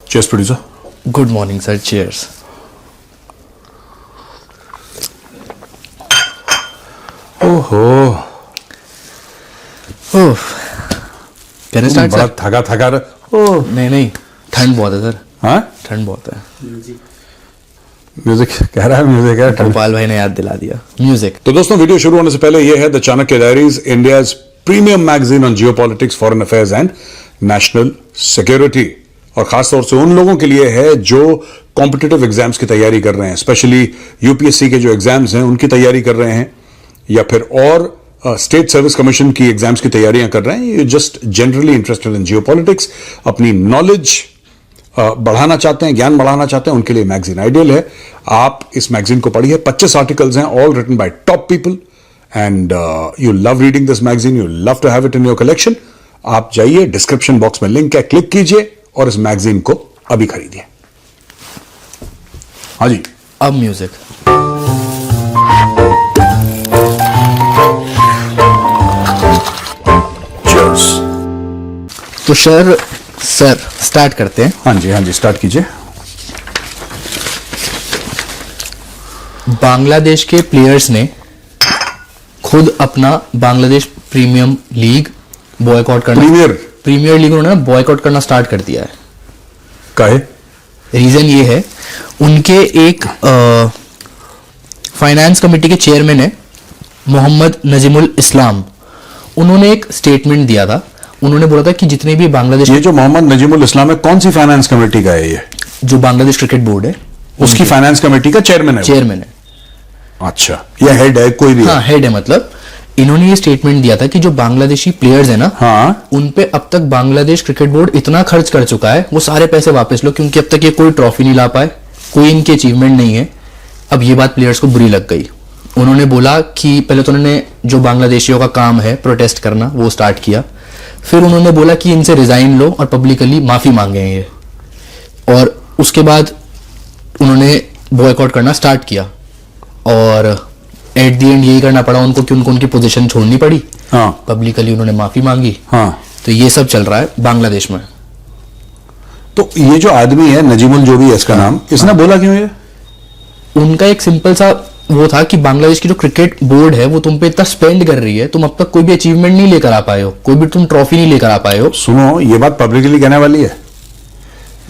Cheers, producer. Good morning, sir. Cheers. ओहो, can I start बड़ा sir? थका थका नहीं ठंड बहुत है सर. हाँ, ठंड बहुत है. म्यूजिक कह रहा है, म्यूजिक है. गोपाल भाई ने याद दिला दिया. म्यूजिक. तो दोस्तों, वीडियो शुरू होने से पहले ये है the Chanakya diaries, India's premium magazine on geopolitics, foreign affairs and national security. और खासतौर से उन लोगों के लिए है जो कॉम्पिटिटिव एग्जाम्स की तैयारी कर रहे हैं, स्पेशली यूपीएससी के जो एग्जाम्स हैं उनकी तैयारी कर रहे हैं, या फिर और स्टेट सर्विस कमीशन की एग्जाम्स की तैयारियां कर रहे हैं. You just generally interested in geopolitics, अपनी नॉलेज बढ़ाना चाहते हैं, ज्ञान बढ़ाना चाहते हैं, उनके लिए मैगजीन आइडियल है. आप इस मैगजीन को पढ़िए. 25 आर्टिकल्स हैं, all written by top people, and you love reading this magazine, you love to have it in your collection. आप जाइए, डिस्क्रिप्शन बॉक्स में लिंक है, क्लिक कीजिए और इस मैगजीन को अभी खरीदिए. हाँ जी, अब म्यूजिक. cheers. तो सर स्टार्ट करते हैं. हाँ जी, स्टार्ट कीजिए. बांग्लादेश के प्लेयर्स ने खुद अपना बांग्लादेश प्रीमियम लीग बॉयकॉट करना प्रीमियर लीग उन्होंने बॉयकॉट करना स्टार्ट कर दिया है. काहे? रीजन ये है, उनके एक फाइनेंस कमेटी के चेयरमैन है मोहम्मद नजीमुल इस्लाम. उन्होंने एक स्टेटमेंट दिया था. उन्होंने बोला था कि जितने भी बांग्लादेश, ये जो मोहम्मद नजीमुल इस्लाम है, कौन सी फाइनेंस कमेटी का है? ये जो बांग्लादेश क्रिकेट बोर्ड है उसकी फाइनेंस कमेटी का चेयरमैन है. चेयरमैन है. अच्छा, या हेड है, कोई भी? हाँ, हेड है. मतलब इन्होंने ये स्टेटमेंट दिया था कि जो बांग्लादेशी प्लेयर्स है ना, हाँ, उन पे अब तक बांग्लादेश क्रिकेट बोर्ड इतना खर्च कर चुका है, वो सारे पैसे वापस लो, क्योंकि अब तक ये कोई ट्रॉफी नहीं ला पाए, कोई इनकी अचीवमेंट नहीं है. अब ये बात प्लेयर्स को बुरी लग गई. उन्होंने बोला कि पहले तो उन्होंने जो बांग्लादेशियों का काम है प्रोटेस्ट करना, वो स्टार्ट किया. फिर उन्होंने बोला कि इनसे रिजाइन लो और पब्लिकली माफी मांगे ये. और उसके बाद उन्होंने बॉयकॉट करना स्टार्ट किया. और एट दी एंड यही करना पड़ा उनको कि उनको उनकी पोजीशन छोड़नी पड़ी. हाँ, पब्लिकली उन्होंने माफी मांगी. हाँ. तो ये सब चल रहा है बांग्लादेश में. तो ये जो आदमी है नजीमुल, जो भी है इसका नाम, इसने बोला क्यों ये? उनका एक सिंपल सा वो था कि बांग्लादेश की जो क्रिकेट बोर्ड है वो तुम पे इतना स्पेंड कर रही है, तुम अब तक कोई भी अचीवमेंट नहीं लेकर आ पाए हो, कोई भी तुम ट्रॉफी नहीं लेकर आ पाए हो. सुनो, ये बात पब्लिकली कहने वाली है,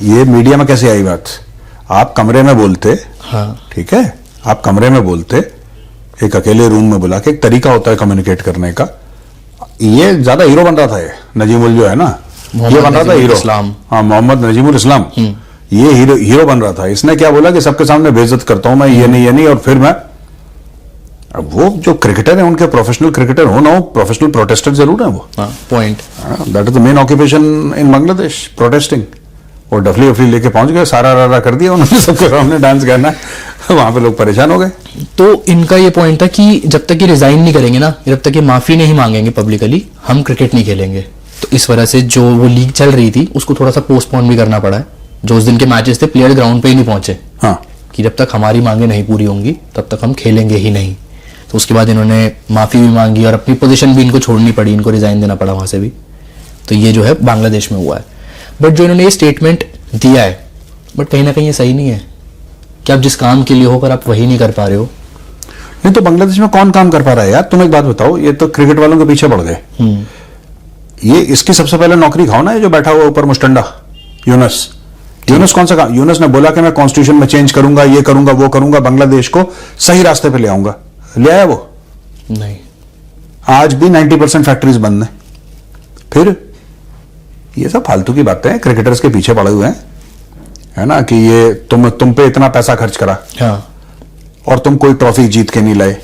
ये मीडिया में कैसे आई बात? आप कमरे में बोलते, हाँ, ठीक है, आप कमरे में बोलते, एक अकेले रूम में बुला के, एक तरीका होता है कम्युनिकेट करने का. ये ज्यादा हीरो बन रहा था, ये नजीमुल जो है ना, ये बन रहा था हीरो. हाँ, मोहम्मद नजीमुल इस्लाम, ये हीरो बन रहा था. इसने क्या बोला कि सबके सामने बेइज्जत करता हूं मैं, ये नहीं, और फिर मैं. अब वो जो क्रिकेटर है, उनके प्रोफेशनल क्रिकेटर हो ना हो, प्रोफेशनल प्रोटेस्टर जरूर है वो. Point. That is the main occupation in Bangladesh, protesting. और डफली लेके पहुंच गए, सारा रारा कर दिया उन्होंने, सबके सामने डांस करना. वहां पे लोग परेशान हो गए. तो इनका ये पॉइंट था कि जब तक ये रिजाइन नहीं करेंगे ना, जब तक ये माफी नहीं मांगेंगे पब्लिकली, हम क्रिकेट नहीं खेलेंगे. तो इस वजह से जो वो लीग चल रही थी उसको थोड़ा सा पोस्टपोन भी करना पड़ा है. जो उस दिन के मैचेस थे, प्लेयर ग्राउंड पे ही नहीं पहुंचे. हाँ, कि जब तक हमारी मांगे नहीं पूरी होंगी तब तक हम खेलेंगे ही नहीं. तो उसके बाद इन्होंने माफी भी मांगी और अपनी पोजीशन भी इनको छोड़नी पड़ी, इनको रिजाइन देना पड़ा वहां से भी. तो ये जो है बांग्लादेश में हुआ है. बट जो इन्होंने ये स्टेटमेंट दिया है, बट कहीं ना कहीं ये सही नहीं है कि आप जिस काम के लिए होकर आप वही नहीं कर पा रहे हो. नहीं तो बांग्लादेश में कौन काम कर पा रहा है यार? तुम एक बात बताओ, ये तो क्रिकेट वालों के पीछे बढ़ गए. ये इसकी सबसे पहले नौकरी खाओ ना, ये जो बैठा हुआ ऊपर मुस्टंडा, यूनुस कौन सा काम? यूनुस ने बोला कि मैं कॉन्स्टिट्यूशन में चेंज करूंगा, ये करूंगा, वो करूंगा, बांग्लादेश को सही रास्ते पे ले आऊंगा. ले आया वो? नहीं. आज भी 90% फैक्ट्रीज बंद हैं. फिर ये सब फालतू की बातें हैं, क्रिकेटर्स के पीछे पड़े हुए हैं, है ना, कि ये तुम पे इतना पैसा खर्च करा, हाँ, और तुम कोई ट्रॉफी जीत के नहीं लाए.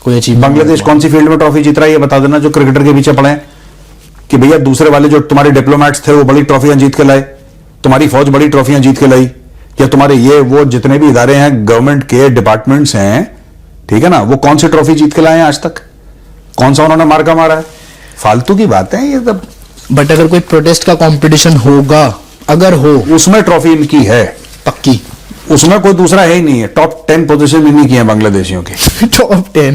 कोई अचीव. बांग्लादेश कौन सी फील्ड में ट्रॉफी जीत रहा है ये बता देना, जो क्रिकेटर के पीछे पड़े हैं. कि भैया दूसरे वाले जो तुम्हारे डिप्लोमेट्स थे वो बड़ी ट्रॉफियां जीत के लाए, तुम्हारी फौज बड़ी ट्रॉफियां जीत के लाई, या तुम्हारे ये वो जितने भी इदारे हैं, गवर्नमेंट के डिपार्टमेंट्स हैं, ठीक है ना, वो कौन सी ट्रॉफी जीत के लाए हैं आज तक? कौन सा उन्होंने मार्का मारा है? फालतू की बातें ये सब. बट अगर कोई प्रोटेस्ट का कंपटीशन होगा, अगर हो, उसमें ट्रॉफी इनकी है पक्की. उसमें कोई दूसरा है ही नहीं है. टॉप 10 पोजीशन इन्हीं की है बांग्लादेशियों की.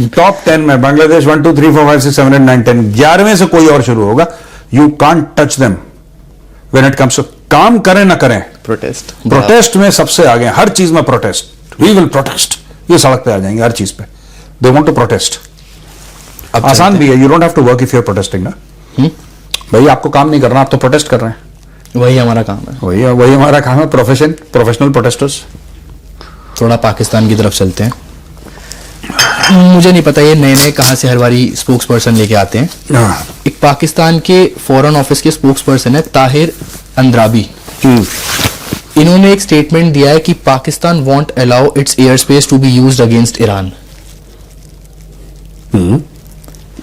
टॉप 10 में बांग्लादेश 1 2 3 4 5 6 7 8 9 10, 11वें से कोई और शुरू होगा. You can't touch them when it comes to. काम करें ना करें, प्रोटेस्ट प्रोटेस्ट में सबसे आगे हैं, हर चीज में प्रोटेस्ट, वी विल प्रोटेस्ट, ये सड़क पे आ जाएंगे हर चीज पे, दे वांट टू प्रोटेस्ट। आसान भी है, you don't have to work if you are protesting ना। भाई आपको काम नहीं करना, आप तो प्रोटेस्ट कर रहे हैं, वही हमारा काम है। वही हमारा काम है, प्रोफेशनल प्रोटेस्टर्स। थोड़ा पाकिस्तान की तरफ चलते हैं। मुझे नहीं पता ये नए नए कहाँ से हर बारी स्पोक्स पर्सन लेके आते हैं। एक पाकिस्तान के फॉरेन ऑफिस के स्पोक्स पर्सन है ताहिर अंद्राबी। इन्होंने एक स्टेटमेंट दिया है कि Pakistan won't allow its air space to be used against Iran.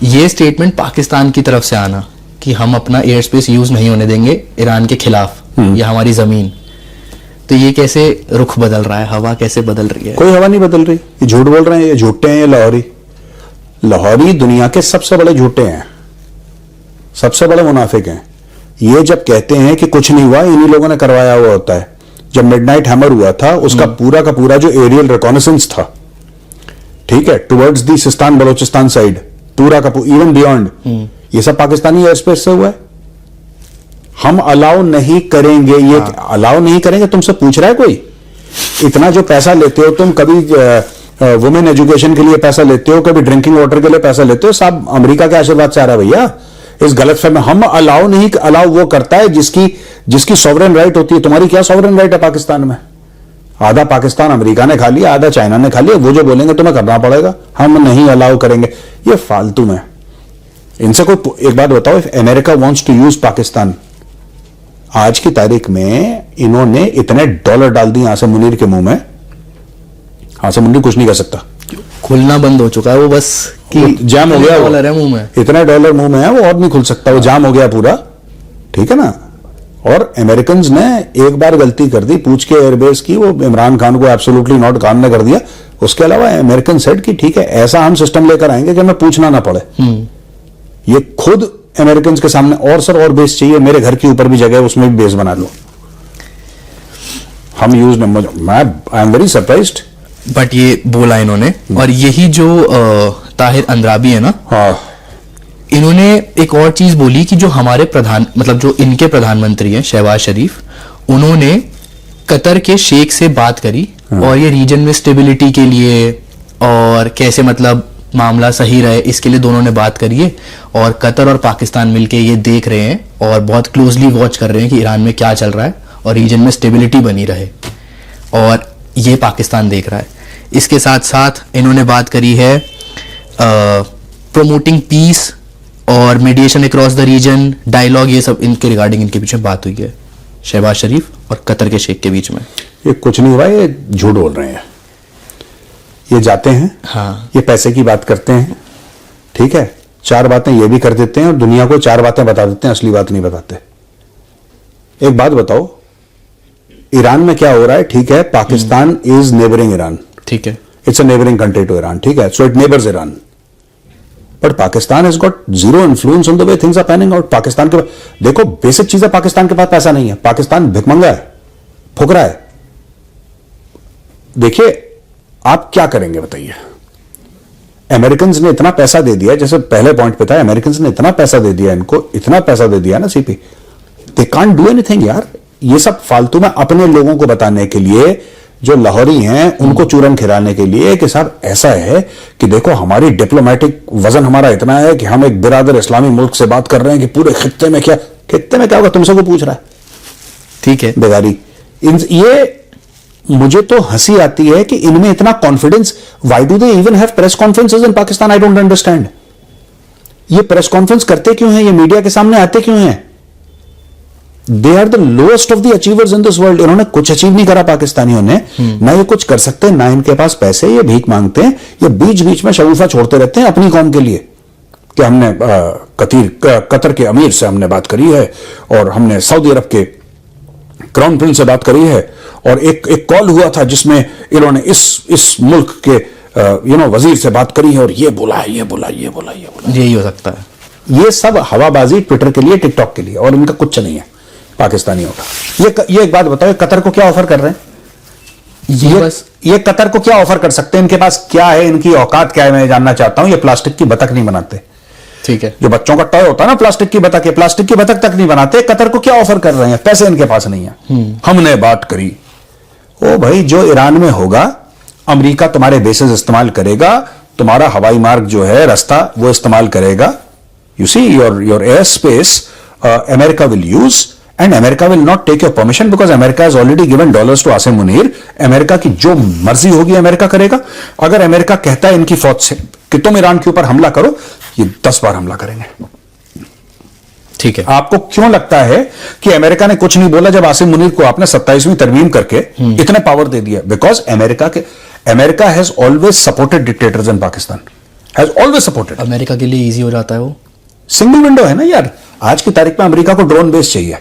ये स्टेटमेंट पाकिस्तान की तरफ से आना कि हम अपना एयर स्पेस यूज नहीं होने देंगे ईरान के खिलाफ, या हमारी जमीन, तो ये कैसे रुख बदल रहा है, हवा कैसे बदल रही है? कोई हवा नहीं बदल रही, ये झूठ बोल रहे हैं, ये झूठे हैं, ये लाहौरी दुनिया के सबसे बड़े झूठे हैं, सबसे बड़े मुनाफिक हैं। ये जब कहते हैं कि कुछ नहीं हुआ, इन्हीं लोगों ने करवाया हुआ होता है। जब मिडनाइट हैमर हुआ था, उसका पूरा का पूरा जो एरियल रिकॉनेसेंस था, ठीक है, towards the Sistan Balochistan side, पूरा का इवन बियॉन्ड, ये सब पाकिस्तानी एयर स्पेस से हुआ है। हम अलाउ नहीं करेंगे, ये अलाउ नहीं करेंगे, तुमसे पूछ रहा है कोई? इतना जो पैसा लेते हो तुम, कभी वुमेन एजुकेशन के लिए पैसा लेते हो, कभी ड्रिंकिंग वाटर के लिए पैसा लेते हो, सब अमेरिका के आशीर्वाद से आ रहा है भैया। इस गलतफहमी, हम अलाउ वो करता है जिसकी सॉवरेन राइट होती है। तुम्हारी क्या सॉवरेन राइट है पाकिस्तान में? आधा पाकिस्तान अमेरिका ने खा लिया, आधा चाइना ने खा लिया, वो जो बोलेंगे तुम्हें करना पड़ेगा, हम नहीं अलाउ करेंगे। ये फालतू में, इनसे कोई एक बात बताओ, if America wants to use Pakistan, आज की तारीख में इन्होंने इतने डॉलर डाल दिए आसिम मुनीर के मुंह में, आसिम मुनीर कुछ नहीं कर सकता, खुलना बंद हो चुका है वो, बस कि जाम हो गया, डॉलर है मुंह में, इतने डॉलर मुंह में है, वो और नहीं खुल सकता, वो जाम हो गया पूरा, ठीक है ना। और अमेरिकन ने एक बार गलती कर दी, पूछ के एयरबेस की, वो इमरान खान को एब्सोल्युटली नॉट काम ने कर दिया। उसके अलावा अमेरिकन सेड कि ठीक है, ऐसा हम सिस्टम लेकर आएंगे कि हमें पूछना ना पड़े। ये खुद अमेरिकन के सामने, और सर और बेस चाहिए, मेरे घर के ऊपर भी जगह है, उसमें भी बेस बना लो, हम यूज मैं I am very surprised. But ये बोला इन्होंने, और यही जो ताहिर अंद्राबी है ना, हाँ, इन्होंने एक और चीज बोली कि जो हमारे मतलब जो इनके प्रधानमंत्री हैं शहबाज शरीफ, उन्होंने कतर के शेख से बात करी, और ये रीजन में स्टेबिलिटी के लिए और कैसे मतलब मामला सही रहे, इसके लिए दोनों ने बात करी है। और कतर और पाकिस्तान मिलके ये देख रहे हैं और बहुत क्लोजली वॉच कर रहे हैं कि ईरान में क्या चल रहा है और रीजन में स्टेबिलिटी बनी रहे, और ये पाकिस्तान देख रहा है। इसके साथ साथ इन्होंने बात करी है प्रोमोटिंग पीस और mediation across the region, dialogue, ये सब इनके रिगार्डिंग इनके पीछे बात हुई है शहबाज शरीफ और कतर के शेख के बीच में। ये कुछ नहीं हुआ, ये झूठ बोल रहे हैं, ये जाते हैं, हाँ, ये पैसे की बात करते हैं, ठीक है, चार बातें ये भी कर देते हैं और दुनिया को चार बातें बता देते हैं, असली बात नहीं बताते। एक बात बताओ, ईरान में क्या हो रहा है? ठीक है, पाकिस्तान इज नेबरिंग ईरान, ठीक है, it's a neighbouring country to Iran, ठीक है, so it neighbours Iran, but Pakistan has got zero influence on the way things are panning out. Pakistan के देखो बेसिक चीजें, पाकिस्तान के पास पैसा नहीं है, पाकिस्तान भिखमंगा है, फुकरा है। देखिए आप क्या करेंगे बताइए? अमेरिकन ने इतना पैसा दे दिया, जैसे पहले पॉइंट पे था, अमेरिकन ने इतना पैसा दे दिया इनको, इतना पैसा दे दिया ना CP, they can't do anything यार। ये सब फालतू में अपने लोगों को बताने के लिए, जो लाहौरी हैं उनको चूरन खिलाने के लिए कि साहब ऐसा है कि देखो हमारी डिप्लोमेटिक वजन हमारा इतना है कि हम एक बिरादर इस्लामी मुल्क से बात कर रहे हैं कि पूरे खित्ते में क्या होगा, तुमसे को पूछ रहा है, ठीक है, बेगारी। ये मुझे तो हंसी आती है कि इनमें इतना confidence, why do they even have press conferences in Pakistan? I don't understand. ये प्रेस कॉन्फ्रेंस करते क्यों हैं? ये मीडिया के सामने आते क्यों हैं? They are the lowest of the achievers in this world. इन्होंने कुछ अचीव नहीं करा पाकिस्तानियों ने, ना ये कुछ कर सकते, ना इनके पास पैसे, ये भीख मांगते हैं, ये बीच बीच में शगुफा छोड़ते रहते हैं अपनी कौम के लिए कि हमने कतर के अमीर से हमने बात करी है और हमने सऊदी अरब के क्राउन प्रिंस से बात करी है, और एक कॉल हुआ था जिसमें इन्होंने इस मुल्क के वजीर से बात करी है और ये बोला है, ये बोला, ये बोला, ये बोला। यही हो सकता है। ये सब हवाबाजी ट्विटर के लिए, टिकटॉक के लिए, और इनका कुछ नहीं है पाकिस्तानियों का। ये एक बात बताओ, कतर को क्या ऑफर कर रहे हैं? ये कतर को क्या ऑफर कर सकते हैं? इनके पास क्या है, इनकी औकात क्या है, मैं जानना चाहता हूं। ये प्लास्टिक की बतख नहीं बनाते, ठीक है। जो बच्चों का टॉय होता है ना, प्लास्टिक की बतख, प्लास्टिक की बतख तक नहीं बनाते, कतर को क्या ऑफर कर रहे हैं, पैसे इनके पास नहीं है। हमने बात करी, ओ भाई जो ईरान में होगा, अमेरिका तुम्हारे बेसेस इस्तेमाल करेगा, तुम्हारा हवाई मार्ग जो है, रास्ता, वो इस्तेमाल करेगा। You see your air space America will use, and America will not take your permission because America has already given dollars to Asim Munir. America की जो मर्जी होगी अमेरिका करेगा। अगर अमेरिका कहता है इनकी फौज से कि तुम ईरान के ऊपर हमला करो, ये 10 बार हमला करेंगे। ठीक है। आपको क्यों लगता है कि अमेरिका ने कुछ नहीं बोला जब आसिम मुनीर को आपने 27वीं तरमीम करके इतने पावर दे दिया? Because America has always supported dictators in Pakistan, has always supported. America के लिए इजी हो जाता है वो, सिंगल विंडो है ना यार। आज की तारीख में अमेरिका को ड्रोन बेस चाहिए।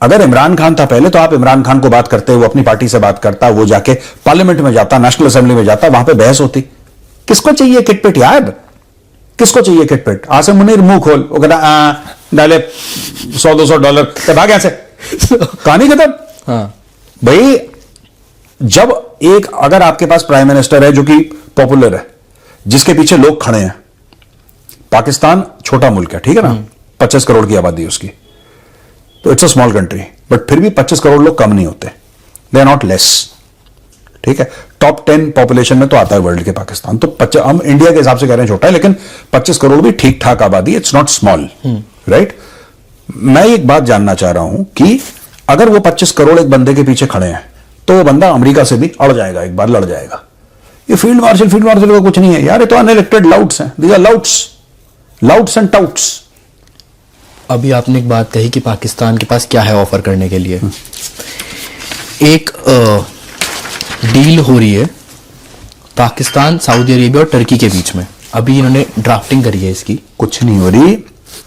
अगर इमरान खान था पहले, तो आप इमरान खान को बात करते, वो अपनी पार्टी से बात करता, वो जाके पार्लियामेंट में जाता, नेशनल असेंबली में जाता, वहां पे बहस होती। किसको चाहिए किटपिट यार, किसको चाहिए किटपिट? आसिम मुनीर मुंह खोल, वो कहता डाले $100-200 तो भाग यहां से, कहानी खत्म। हाँ। भाई जब अगर आपके पास प्राइम मिनिस्टर है जो कि पॉपुलर है, जिसके पीछे लोग खड़े हैं, पाकिस्तान छोटा मुल्क है, ठीक है ना, 25 करोड़ की आबादी है उसकी, तो it's a small country, but फिर भी 25 करोड़ लोग कम नहीं होते, दे आर नॉट लेस, ठीक है। टॉप 10 पॉपुलेशन में तो आता है वर्ल्ड के पाकिस्तान, तो हम इंडिया के हिसाब से कह रहे हैं छोटा है, लेकिन 25 करोड़ भी ठीक ठाक आबादी, इट्स नॉट स्मॉल, राइट। मैं एक बात जानना चाह रहा हूं कि अगर वो 25 करोड़ एक बंदे के पीछे खड़े हैं, तो वो बंदा अमेरिका से भी अड़ जाएगा, एक बार लड़ जाएगा। ये फील्ड मार्शल का कुछ नहीं है यार, ये तो अनइलेक्टेड लाउट्स हैं, दीज आर लाउट्स एंड टाउट्स। अभी आपने एक बात कही कि पाकिस्तान के पास क्या है ऑफर करने के लिए। एक डील हो रही है पाकिस्तान, सऊदी अरेबिया और टर्की के बीच में, अभी इन्होंने ड्राफ्टिंग करी है इसकी। कुछ नहीं हो रही,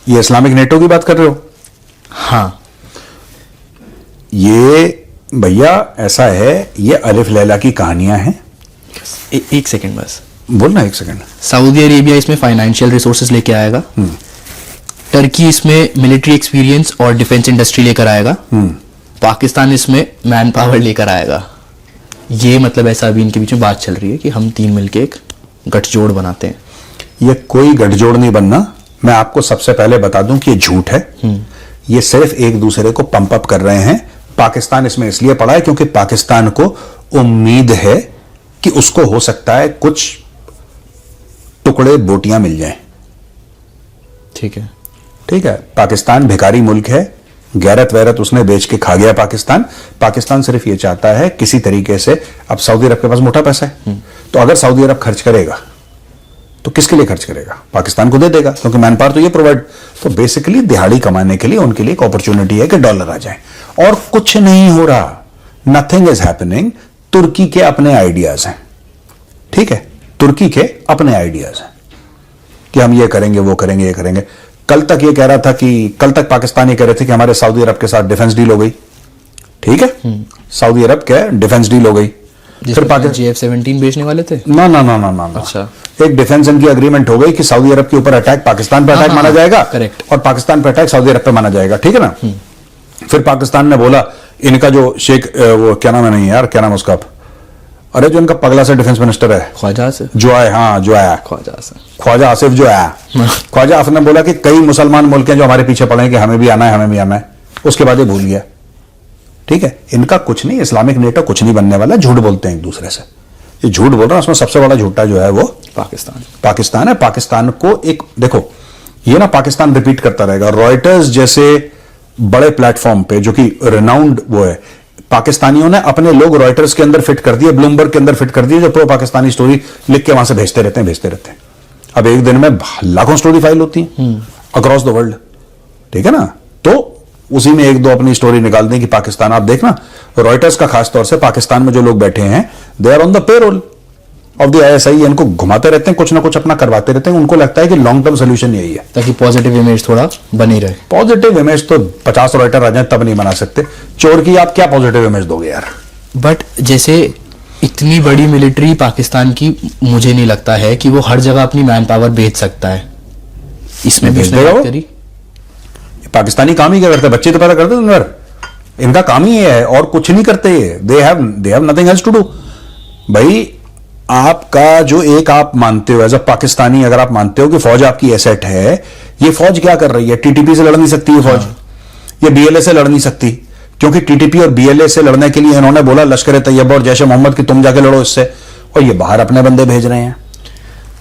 ये इस्लामिक नेटो की बात कर रहे हो? हाँ। ये भैया ऐसा है, ये अलिफ लैला की कहानियां हैं। एक सेकंड बस बोलना, एक सेकंड। सऊदी अरेबिया इसमें फाइनेंशियल रिसोर्सेज लेके आएगा, टर्की इसमें मिलिट्री एक्सपीरियंस और डिफेंस इंडस्ट्री लेकर आएगा, पाकिस्तान इसमें मैन पावर लेकर आएगा। ये मतलब ऐसा अभी इनके बीच में बात चल रही है कि हम 3 मिलके एक गठजोड़ बनाते हैं। ये कोई गठजोड़ नहीं बनना, मैं आपको सबसे पहले बता दूं कि ये झूठ है। ये सिर्फ एक दूसरे को पंप अप कर रहे हैं। पाकिस्तान इसमें इसलिए पड़ा है क्योंकि पाकिस्तान को उम्मीद है कि उसको हो सकता है कुछ टुकड़े बोटियां मिल जाएं। ठीक है, ठीक है। पाकिस्तान भिखारी मुल्क है, गैरत वैरत उसने बेच के खा गया पाकिस्तान सिर्फ ये चाहता है किसी तरीके से, अब सऊदी अरब के पास मोटा पैसा है, तो अगर सऊदी अरब खर्च करेगा तो किसके लिए खर्च करेगा? पाकिस्तान को दे देगा, क्योंकि मैन पावर तो ये प्रोवाइड, तो बेसिकली दिहाड़ी कमाने के लिए उनके लिए एक अपॉर्चुनिटी है कि डॉलर आ जाए, और कुछ नहीं हो रहा, नथिंग इज हैपनिंग। तुर्की के अपने आइडियाज हैं, ठीक है, तुर्की के अपने आइडियाज हैं कि हम ये करेंगे, वो करेंगे, ये करेंगे। कल तक ये कह रहा था कि, कल तक पाकिस्तान ये कह रहे थे कि हमारे सऊदी अरब के साथ डिफेंस डील हो गई, ठीक है, सऊदी अरब के डिफेंस डील हो गई, फिर पाकिस्तान JF-17 बेचने वाले थे ना ना ना ना ना ना। अच्छा। एक डिफेंस इनकी एग्रीमेंट हो गई कि सऊदी अरब के ऊपर अटैक पाकिस्तान पर अटैक माना जाएगा, करेक्ट, और पाकिस्तान पर अटैक सऊदी अरब पे माना जाएगा, ठीक है ना। फिर पाकिस्तान ने बोला, इनका जो शेख, वो क्या नाम है, नहीं यार क्या नाम उसका, अरे जो इनका पगला से डिफेंस मिनिस्टर है, ख्वाजा से जो आया, हाँ जो आया, ख्वाजा आसिफ जो आया, ख्वाजा आसिफ ने बोला कि कई मुसलमान मुल्क हैं जो हमारे पीछे पड़े हैं कि हमें भी आना है, हमें भी आना है। उसके बाद ये भूल गया, ठीक है। इनका कुछ नहीं, इस्लामिक नेटो कुछ नहीं बनने वाला, झूठ बोलते हैं एक दूसरे से, ये झूठ बोल रहा है। उसमें सबसे बड़ा झूठा जो है वो पाकिस्तान है। पाकिस्तान को एक देखो, ये ना पाकिस्तान रिपीट करता रहेगा, रॉयटर्स जैसे बड़े प्लेटफॉर्म पे जो कि रिनाउंड वो है, पाकिस्तानियों ने अपने लोग रॉयटर्स के अंदर फिट कर दिए, ब्लूमबर्ग के अंदर फिट कर दिए, जो प्रो पाकिस्तानी स्टोरी लिख के वहां से भेजते रहते हैं। अब एक दिन में लाखों स्टोरी फाइल होती है अक्रॉस द वर्ल्ड, ठीक है ना। तो उसी में एक दो अपनी स्टोरी निकाल दें कि पाकिस्तान, आप देखना रॉयटर्स का खास तौर से पाकिस्तान में जो लोग बैठे हैं, they are on the payroll of the ISI, इनको घुमाते रहते हैं, कुछ ना कुछ अपना करवाते रहते हैं। उनको लगता है कि लॉन्ग टर्म सोल्यूशन यही है, ताकि पॉजिटिव इमेज थोड़ा बनी रहे। पॉजिटिव इमेज तो 50 रॉयटर आ जाए तब नहीं बना सकते, चोर की आप क्या पॉजिटिव इमेज दोगे यार। बट जैसे इतनी बड़ी मिलिट्री पाकिस्तान की, मुझे नहीं लगता है कि वो हर जगह अपनी मैन पावर भेज सकता है। इसमें भी उसने बात करी, पाकिस्तानी काम ही क्या करते हैं, बच्चे तो पैदा करते हैं घर, इनका काम ही है और कुछ नहीं करते। They have nothing else to do. भाई आपका जो एक आप मानते हो एज अ पाकिस्तानी, अगर आप मानते हो कि फौज आपकी एसेट है, ये फौज क्या कर रही है? टीटीपी से लड़ नहीं सकती ये फौज, ये बीएलए से लड़ नहीं सकती, क्योंकि टीटीपी और बीएलए से लड़ने के लिए इन्होंने बोला लश्कर तैयबा और जैश मोहम्मद की तुम जाके लड़ो इससे, और ये बाहर अपने बंदे भेज रहे हैं।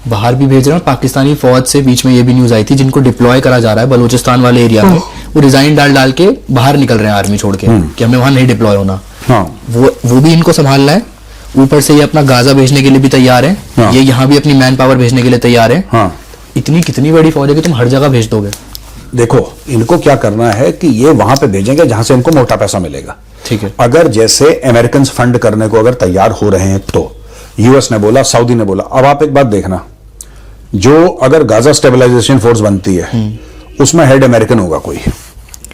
बाहर भी भेज रहे हैं। पाकिस्तानी फौज से बीच में ये भी न्यूज आई थी जिनको डिप्लॉय करा जा रहा है बलूचिस्तान वाले एरिया में, वो रिजाइन डाल डाल के बाहर निकल रहे हैं आर्मी छोड़ के कि हमें वहां नहीं डिप्लॉय होना। हाँ। वो भी इनको संभालना है। ऊपर से ये अपना गाजा भेजने के लिए भी तैयार है। हाँ। ये यहाँ भी अपनी मैन पावर भेजने के लिए तैयार है। हाँ। इतनी कितनी बड़ी फौज है कि तुम हर जगह भेज दोगे। देखो, इनको क्या करना है कि ये वहां पे भेजेंगे जहां से इनको मोटा पैसा मिलेगा। ठीक है। अगर जैसे अमेरिकन फंड करने को अगर तैयार हो रहे हैं तो यूएस ने बोला, सऊदी ने बोला। अब आप एक बात देखना, जो अगर गाजा स्टेबलाइजेशन फोर्स बनती है उसमें हेड अमेरिकन होगा कोई,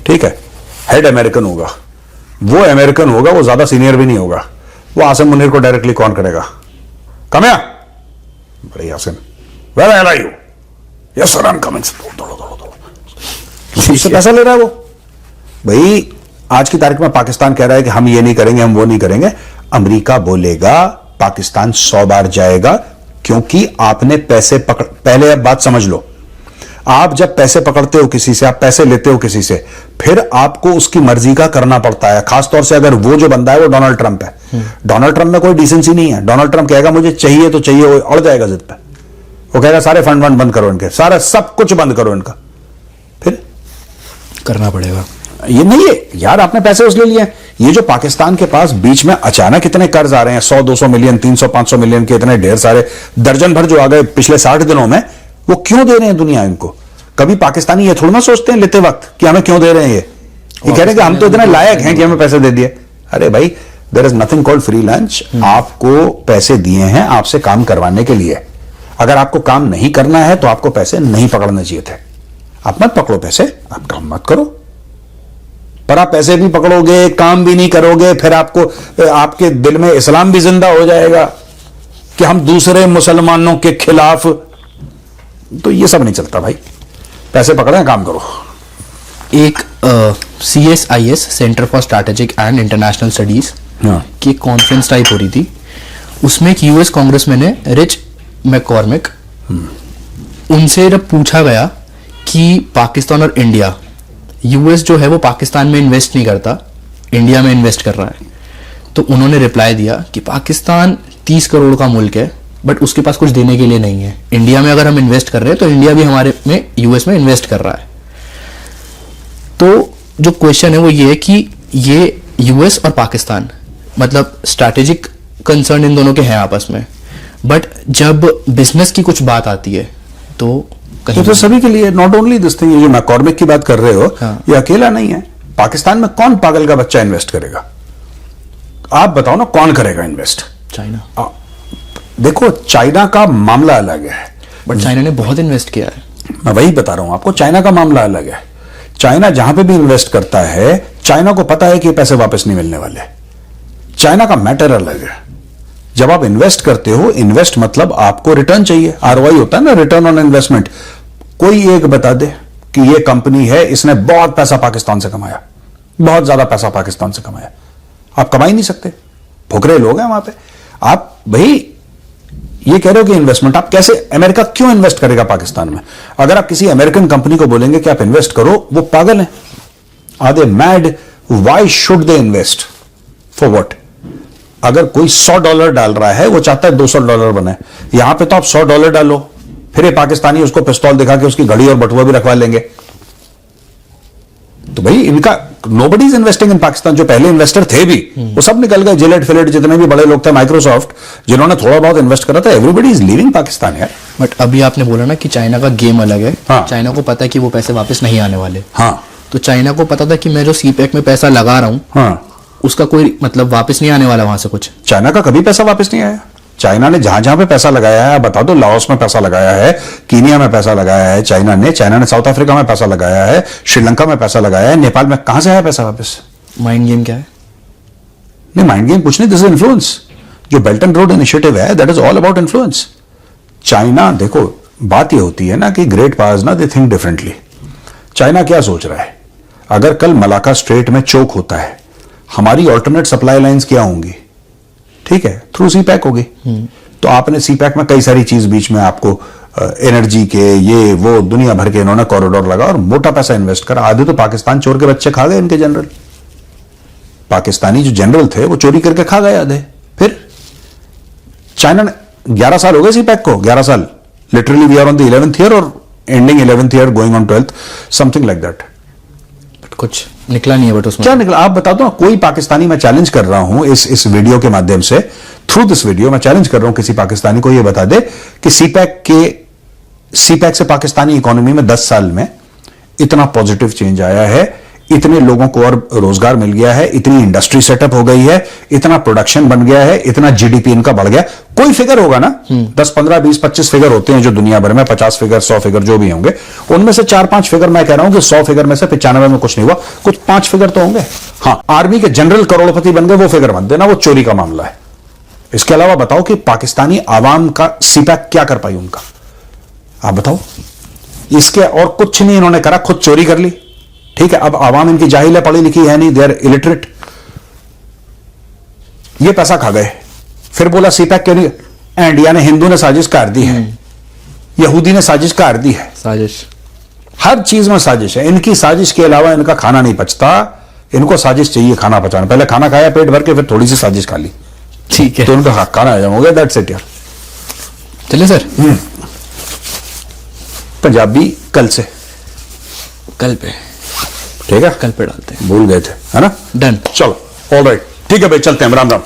ठीक है, हेड अमेरिकन होगा। वो अमेरिकन होगा, वो ज्यादा सीनियर भी नहीं होगा। वो आसिम मुनीर को डायरेक्टली कौन करेगा? कम या बड़े Asim, where are you? Yes sir, I am coming. उससे पैसा ले रहा है वो। भाई आज की तारीख में पाकिस्तान कह रहा है कि हम ये नहीं करेंगे, हम वो नहीं करेंगे। अमेरिका बोलेगा, पाकिस्तान 100 बार जाएगा, क्योंकि आपने पैसे पकड़, पहले अब बात समझ लो, आप जब पैसे पकड़ते हो किसी से, आप पैसे लेते हो किसी से, फिर आपको उसकी मर्जी का करना पड़ता है। खासतौर से अगर वो जो बंदा है वो डोनाल्ड ट्रंप है। डोनाल्ड ट्रंप में कोई डिसेंसी नहीं है। डोनाल्ड ट्रंप कहेगा मुझे चाहिए तो चाहिए, वो अड़ जाएगा जिद पे। वो कहेगा सारे फंड बंद करो इनके, सारा सब कुछ बंद करो इनका, फिर करना पड़ेगा। ये नहीं है यार, आपने पैसे उसले लिए। ये जो पाकिस्तान के पास बीच में अचानक इतने कर्ज आ रहे हैं, 100-200 मिलियन, 300-500 मिलियन के इतने ढेर सारे, दर्जन भर जो आ गए पिछले 60 दिनों में, वो क्यों दे रहे हैं दुनिया इनको? कभी पाकिस्तानी ये थोड़ा ना सोचते हैं लेते वक्त कि हमें क्यों दे रहे हैं ये कह रहे हैं कि हम तो इतने लायक हैं कि हमें पैसे दे दिए। अरे भाई, there is nothing called free lunch. आपको पैसे दिए हैं आपसे काम करवाने के लिए। अगर आपको काम नहीं करना है तो आपको पैसे नहीं पकड़ने चाहिए थे। आप मत पकड़ो पैसे, आप काम मत करो। पर आप पैसे भी पकड़ोगे, काम भी नहीं करोगे, फिर आपको, आपके दिल में इस्लाम भी जिंदा हो जाएगा कि हम दूसरे मुसलमानों के खिलाफ। तो ये सब नहीं चलता भाई, पैसे पकड़े, काम करो। एक CSIS centre for strategic and international studies की कॉन्फ्रेंस टाइप हो रही थी। उसमें एक यूएस कांग्रेसमैन है, रिच मैककॉर्मिक, उनसे जब पूछा गया कि पाकिस्तान और इंडिया, यूएस जो है वो पाकिस्तान में इन्वेस्ट नहीं करता, इंडिया में इन्वेस्ट कर रहा है, तो उन्होंने रिप्लाई दिया कि पाकिस्तान 30 करोड़ का मुल्क है, बट उसके पास कुछ देने के लिए नहीं है। इंडिया में अगर हम इन्वेस्ट कर रहे हैं तो इंडिया भी हमारे में, यूएस में इन्वेस्ट कर रहा है। तो जो क्वेश्चन है वो ये है कि ये यूएस और पाकिस्तान, मतलब स्ट्रैटेजिक कंसर्न इन दोनों के हैं आपस में, बट जब बिजनेस की कुछ बात आती है तो कहीं तो सभी के लिए, नॉट ओनली दिस थिंग। ये जो मैककॉर्मिक की बात कर रहे हो, हाँ। ये अकेला नहीं है। पाकिस्तान में कौन पागल का बच्चा इन्वेस्ट करेगा? आप बताओ ना, कौन करेगा इन्वेस्ट? चाइना। देखो, चाइना का मामला अलग है, बट चाइना ने बहुत इन्वेस्ट किया है। मैं वही बता रहा हूं आपको, चाइना का मामला अलग है। चाइना जहां पे भी इन्वेस्ट करता है, चाइना को पता है कि पैसे वापस नहीं मिलने वाले। चाइना का मैटर अलग है। जब आप इन्वेस्ट करते हो, इन्वेस्ट मतलब आपको रिटर्न चाहिए, ROI होता है ना, रिटर्न ऑन इन्वेस्टमेंट। कोई एक बता दे कि ये कंपनी है, इसने बहुत पैसा पाकिस्तान से कमाया, बहुत ज्यादा पैसा पाकिस्तान से कमाया। आप कमा ही नहीं सकते, भुखरे लोग हैं वहां पे। आप भाई ये कह रहे हो कि इन्वेस्टमेंट, आप कैसे, अमेरिका क्यों इन्वेस्ट करेगा पाकिस्तान में? अगर आप किसी अमेरिकन कंपनी को बोलेंगे कि आप इन्वेस्ट करो, वो पागल हैं। Are they mad? Why should they invest? For what? अगर कोई $100 डाल रहा है, वो चाहता है $200 बने। यहां पे तो आप $100 डालो, फिर ये पाकिस्तानी उसको पिस्तौल दिखा के उसकी घड़ी और बटुआ भी रखवा लेंगे। तो भाई इनका, nobody is investing in Pakistan. जो पहले इन्वेस्टर थे भी, वो सब निकल गए। जिलेट फिलेट जितने भी बड़े लोग थे, माइक्रोसॉफ्ट, जिन्होंने थोड़ा बहुत इन्वेस्ट करा था, एवरीबडी इज लीविंग पाकिस्तान यार। बट अभी आपने बोला ना कि चाइना का गेम अलग है। हाँ। चाइना को पता है कि वो पैसे वापस नहीं आने वाले। हाँ। तो चाइना को पता था कि मैं जो CPEC में पैसा लगा रहा हूँ, हाँ। उसका कोई मतलब वापस नहीं आने वाला वहां से कुछ। चाइना का कभी पैसा वापस नहीं आया। चाइना ने जहां जहां पे पैसा लगाया है, बता दो, लाओस में पैसा लगाया है, कीनिया में पैसा लगाया है चाइना ने साउथ अफ्रीका में पैसा लगाया है, श्रीलंका में पैसा लगाया है, नेपाल में। कहां से आया पैसा वापस? माइंड गेम क्या है? नहीं, माइंड गेम कुछ नहीं, दिस इज इन्फ्लुएंस। जो बेल्ट एंड रोड इनिशिएटिव है, that is all about influence. China, देखो बात ये होती है ना कि ग्रेट पावर्स ना, दे थिंक डिफरेंटली। चाइना क्या सोच रहा है? अगर कल मलाका स्ट्रेट में चोक होता है, हमारी ऑल्टरनेट सप्लाई लाइंस क्या होंगी? ठीक है, थ्रू CPEC होगी। तो आपने सीपैक में कई सारी चीज बीच में आपको एनर्जी के ये वो दुनिया भर के इन्होंने कॉरिडोर लगा और मोटा पैसा इन्वेस्ट करा। आधे तो पाकिस्तान चोर के बच्चे खा गए इनके जनरल, पाकिस्तानी जो जनरल थे वो चोरी करके खा गए आधे। फिर चाइना ने 11 साल हो गए सीपैक को, 11 साल literally we are on the 11th year और ending 11th year going on 12th something like that. कुछ निकला नहीं है बट उसमें क्या निकला आप बता दो। कोई पाकिस्तानी, मैं चैलेंज कर रहा हूं इस वीडियो के माध्यम से, थ्रू दिस वीडियो मैं चैलेंज कर रहा हूं किसी पाकिस्तानी को ये बता दे कि सीपैक से पाकिस्तानी इकोनॉमी में 10 साल में इतना पॉजिटिव चेंज आया है, इतने लोगों को और रोजगार मिल गया है, इतनी इंडस्ट्री सेटअप हो गई है, इतना प्रोडक्शन बन गया है, इतना जीडीपी इनका बढ़ गया। कोई फिगर होगा ना, 10, 15, 20, 25 फिगर होते हैं जो दुनिया भर में, 50 फिगर, 100 फिगर जो भी होंगे, उनमें से 4-5 फिगर मैं कह रहा हूं कि 100 फिगर में से 95 में कुछ नहीं हुआ, कुछ 5 फिगर तो होंगे। हाँ, आर्मी के जनरल करोड़पति बन गए, वो फिगर मत देना, वो चोरी का मामला है। इसके अलावा बताओ कि पाकिस्तानी आवाम का सीपैक क्या कर पाई उनका, आप बताओ। इसके और कुछ नहीं इन्होंने करा, खुद चोरी कर ली। ठीक है, अब आवाम इनकी जाहिल है, पढ़ी लिखी है नहीं, दे आर इलिटरेट, ये पैसा खा गए। फिर बोला सीपैक क्यों नहीं, इंडिया ने, हिंदू ने साजिश कर दी है, यहूदी ने साजिश कर दी है, साजिश, हर चीज में साजिश है। इनकी साजिश के अलावा इनका खाना नहीं पचता, इनको साजिश चाहिए खाना पचाना। पहले खाना खाया पेट भर के, फिर थोड़ी सी साजिश खा ली, ठीक है तो उनका खाना हजम हो गया, दैट्स इट यार। चलिए सर, पंजाबी कल से, कल पे, ठीक है, कल पे डालते हैं, भूल गए थे, है ना। डन। चलो ऑल राइट, ठीक है भाई, चलते हैं, राम राम।